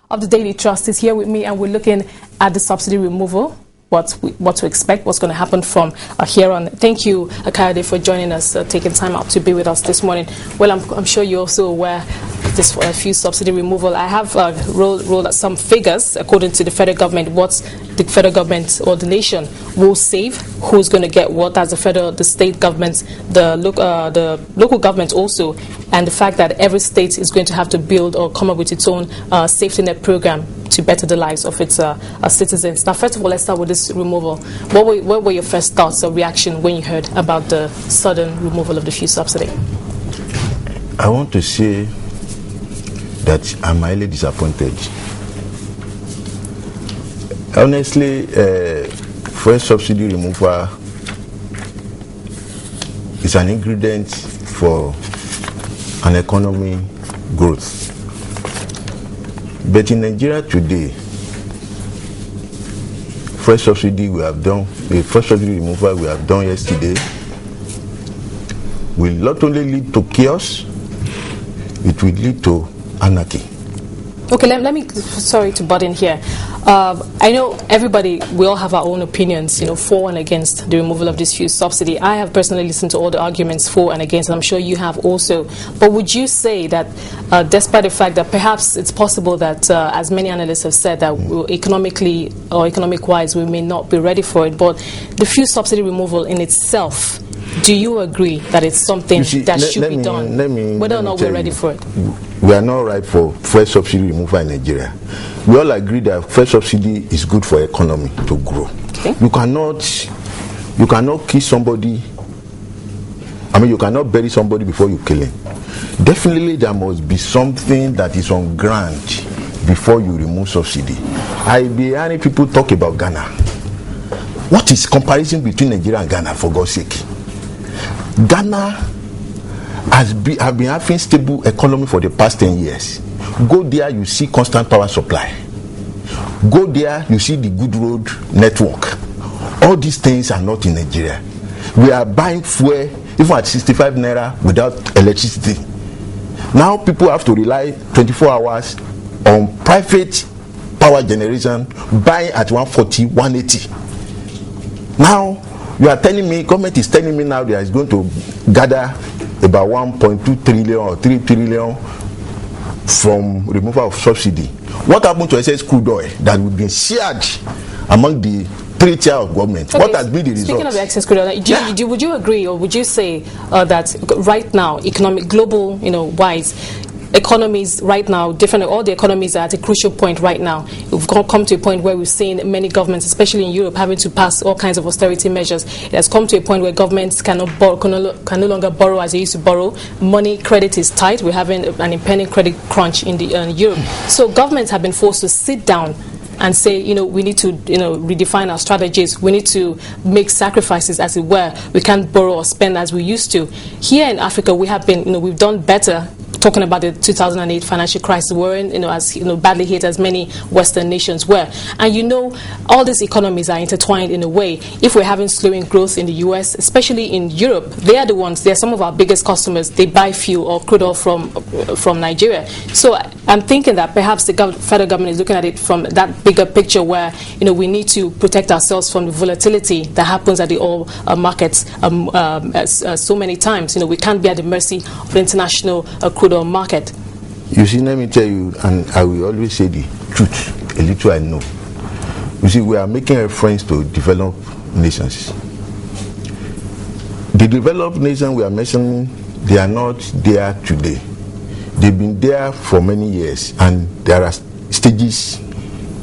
of the Daily Trust is here with me, and we're looking at the subsidy removal, what to expect, what's going to happen from here on. Thank you, Kayode, for joining us, taking time out to be with us this morning. Well, I'm sure you're also aware of this few subsidy removal. I have rolled out some figures according to the federal government, what the federal government or the nation will save, who's going to get what, as the federal, the state governments, the local government also, and the fact that every state is going to have to build or come up with its own safety net program to better the lives of its citizens. Now, first of all, let's start with this removal. What were your first thoughts or reaction when you heard about the sudden removal of the fuel subsidy? I want to say that I'm highly disappointed. Honestly, fuel subsidy removal is an ingredient for an economy growth. But in Nigeria today, fresh subsidy we have done, the first subsidy removal we have done yesterday will not only lead to chaos, it will lead to anarchy. Okay, let me, sorry to butt in here. I know everybody, we all have our own opinions, for and against the removal of this fuel subsidy. I have personally listened to all the arguments for and against, and I'm sure you have also. But would you say that, despite the fact that perhaps it's possible that, as many analysts have said, that economically or economic-wise we may not be ready for it, but the fuel subsidy removal in itself, do you agree that it's something that should be done, whether or not we're ready for it? We are not right for fuel subsidy removal in Nigeria. We all agree that fuel subsidy is good for economy to grow. Okay. You cannot kill somebody. I mean, you cannot bury somebody before you kill him. Definitely, there must be something that is on ground before you remove subsidy. I be hearing people talk about Ghana. What is comparison between Nigeria and Ghana, for God's sake? Ghana have been having stable economy for the past 10 years. Go there, you see constant power supply. Go there, you see the good road network. All these things are not in Nigeria. We are buying fuel even at 65 naira without electricity. Now people have to rely 24 hours on private power generation, buying at 140, 180. Now you are telling me, government is telling me now that it's going to gather about 1.2 trillion or 3 trillion from removal of subsidy. What happened to excess crude oil that would be shared among the three tiers of government? Okay, what has been the result? Speaking of the excess crude oil, would you agree, or would you say that right now, economic, global, wise, economies right now, all the economies are at a crucial point right now. We've come to a point where we've seen many governments, especially in Europe, having to pass all kinds of austerity measures. It has come to a point where governments can no longer borrow as they used to borrow. Money, credit is tight. We're having an impending credit crunch in Europe. So governments have been forced to sit down and say, we need to, redefine our strategies. We need to make sacrifices, as it were. We can't borrow or spend as we used to. Here in Africa, we have been, we've done better. Talking about the 2008 financial crisis, we're in, as badly hit as many Western nations were. And all these economies are intertwined in a way. If we're having slowing growth in the US, especially in Europe, they are the ones, they're some of our biggest customers. They buy fuel or crude oil from Nigeria. So I'm thinking that perhaps the federal government is looking at it from that bigger picture where, we need to protect ourselves from the volatility that happens at the oil markets so many times. We can't be at the mercy of the international crude oil market. You see, let me tell you, and I will always say the truth, a little I know. You see, we are making reference to developed nations. The developed nations we are mentioning, they are not there today. They've been there for many years, and there are stages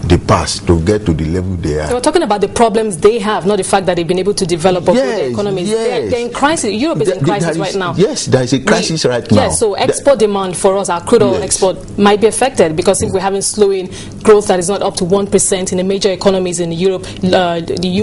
they pass to get to the level they are. So we're talking about the problems they have, not the fact that they've been able to develop their economies. They're in crisis. Europe is in crisis right now. Yes, there is a crisis right now. Yes, so export demand for us, our crude oil export, might be affected because if we're having slowing growth that is not up to 1% in the major economies in Europe, the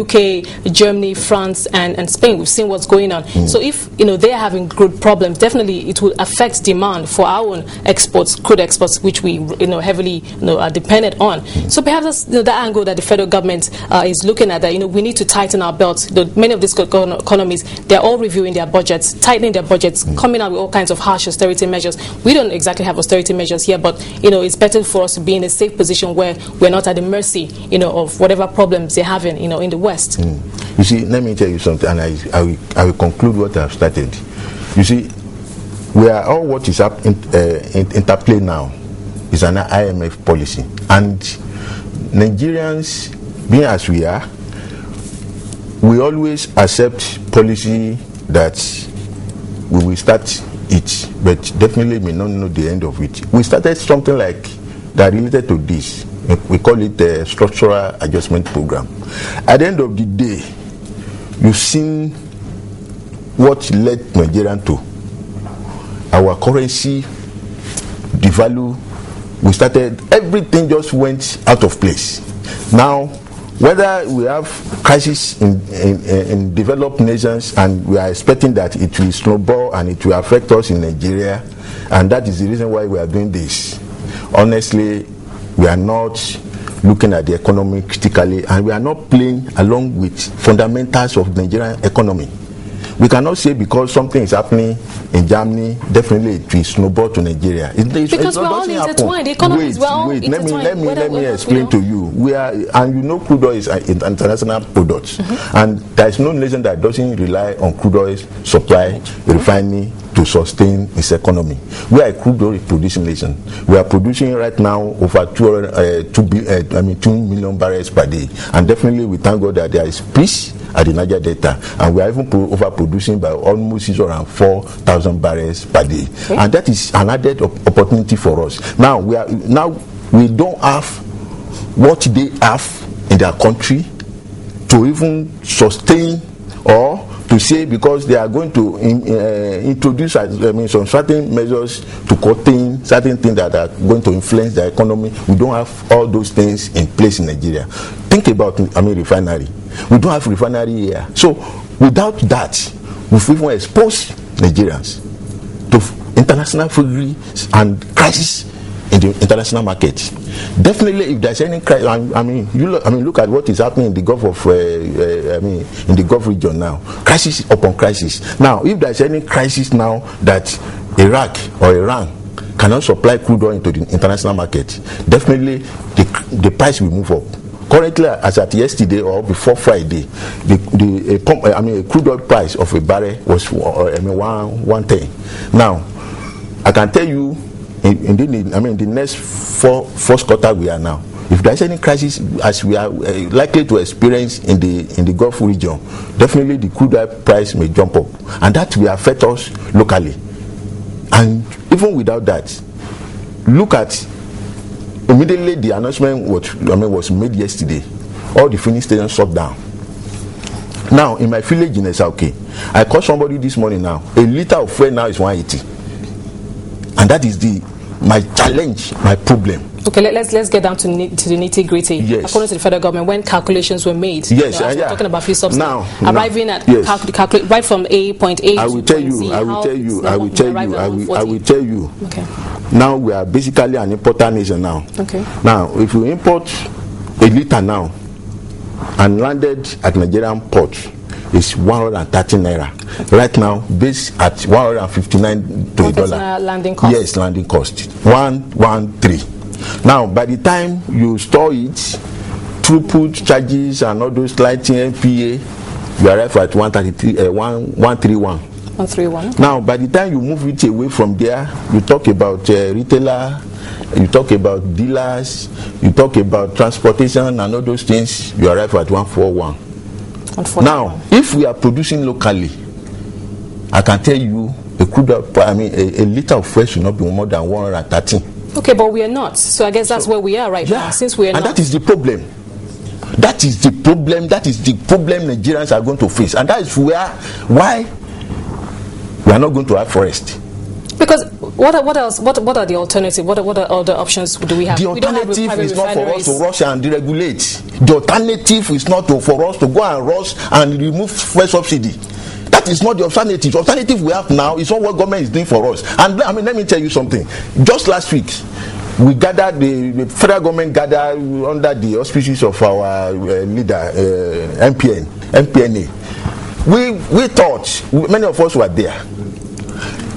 UK, Germany, France, and Spain, we've seen what's going on. So if they're having good problems, definitely it will affect demand for our own exports, crude exports, which we heavily are dependent on. So perhaps have this, that angle that the federal government is looking at, that we need to tighten our belts. Many of these economies, they're all reviewing their budgets, tightening their budgets, coming out with all kinds of harsh austerity measures. We don't exactly have austerity measures here, but it's better for us to be in a safe position where we're not at the mercy of whatever problems they're having in the West. You see, let me tell you something, and I will conclude what I've started. You see, we are all what is up in interplay now is an IMF policy, and Nigerians, being as we are, we always accept policy that we will start it, but definitely may not know the end of it. We started something like that related to this. We call it the structural adjustment program. At the end of the day, you've seen what led Nigeria to our currency devalue. We started, everything just went out of place. Now, whether we have crisis in developed nations, and we are expecting that it will snowball and it will affect us in Nigeria, and that is the reason why we are doing this. Honestly, we are not looking at the economy critically, and we are not playing along with fundamentals of the Nigerian economy. We cannot say because something is happening in Germany, definitely it will snowball to Nigeria. Because we're all intertwined. The economies, we're all intertwined. Let me explain to you. We are, and crude oil is an international product, and there is no nation that doesn't rely on crude oil supply, refining to sustain its economy. We are a crude oil producing nation. We are producing right now over 2 million barrels per day, and definitely we thank God that there is peace at the Niger Delta, and we are even overproducing by almost around 4,000 barrels per day, and that is an added opportunity for us. Now we don't have what they have in their country to even sustain, or to say because they are going to introduce some certain measures to contain certain things that are going to influence the economy. We don't have all those things in place in Nigeria. Think about refinery. We don't have refinery here. So without that, we've even exposed Nigerians to international fury and crisis in the international market. Definitely, if there's any crisis, look at what is happening in the Gulf of, in the Gulf region now. Crisis upon crisis. Now, if there's any crisis now that Iraq or Iran cannot supply crude oil into the international market, definitely the price will move up. Currently, as at yesterday or before Friday, a crude oil price of a barrel was 110. Now, I can tell you, in the next first quarter we are now, if there is any crisis as we are likely to experience in the Gulf region, definitely the crude oil price may jump up, and that will affect us locally. And even without that, look at immediately the announcement was made yesterday. All the filling stations shut down. Now in my village in Esauke, I called somebody this morning now. A liter of fuel now is 180, and that is my challenge, my problem. Okay, let's get down to the nitty gritty. Yes. According to the federal government, when calculations were made, yes, talking about fuel subsidy, now arriving at right from point A. I will tell you. Okay. Now we are basically an importer nation now. Okay. Now, if you import a liter now and landed at Nigerian port, is 130 naira. Right now, based at $159 to $1. Landing cost. Yes, landing cost 113. Now, by the time you store it, throughput charges and all those lighting MPA, you arrive at 131. 131. Now, by the time you move it away from there, you talk about retailer, you talk about dealers, you talk about transportation and all those things, you arrive at 141. Now, if we are producing locally, I can tell you a liter of fuel should not be more than 113. Okay, but we are not. So I guess that's where we are right now. Since we are not. And that is the problem. That is the problem Nigerians are going to face, and that is why we are not going to have forest. Because what else? What are the alternatives? What are other options do we have? The alternative is not for us to rush and deregulate. The alternative is not for us to go and rush and remove fuel subsidy. That is not the alternative. The alternative we have now is not what government is doing for us. And let me tell you something. Just last week, we gathered, the federal government gathered under the auspices of our leader, MPNA. We thought, many of us were there.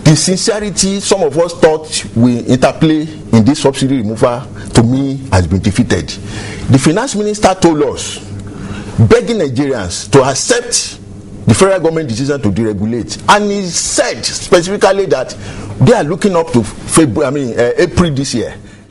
The sincerity some of us thought we interplay in this subsidy removal, to me, has been defeated. The finance minister told us, begging Nigerians to accept the federal government decision to deregulate, and he said specifically that they are looking up to April this year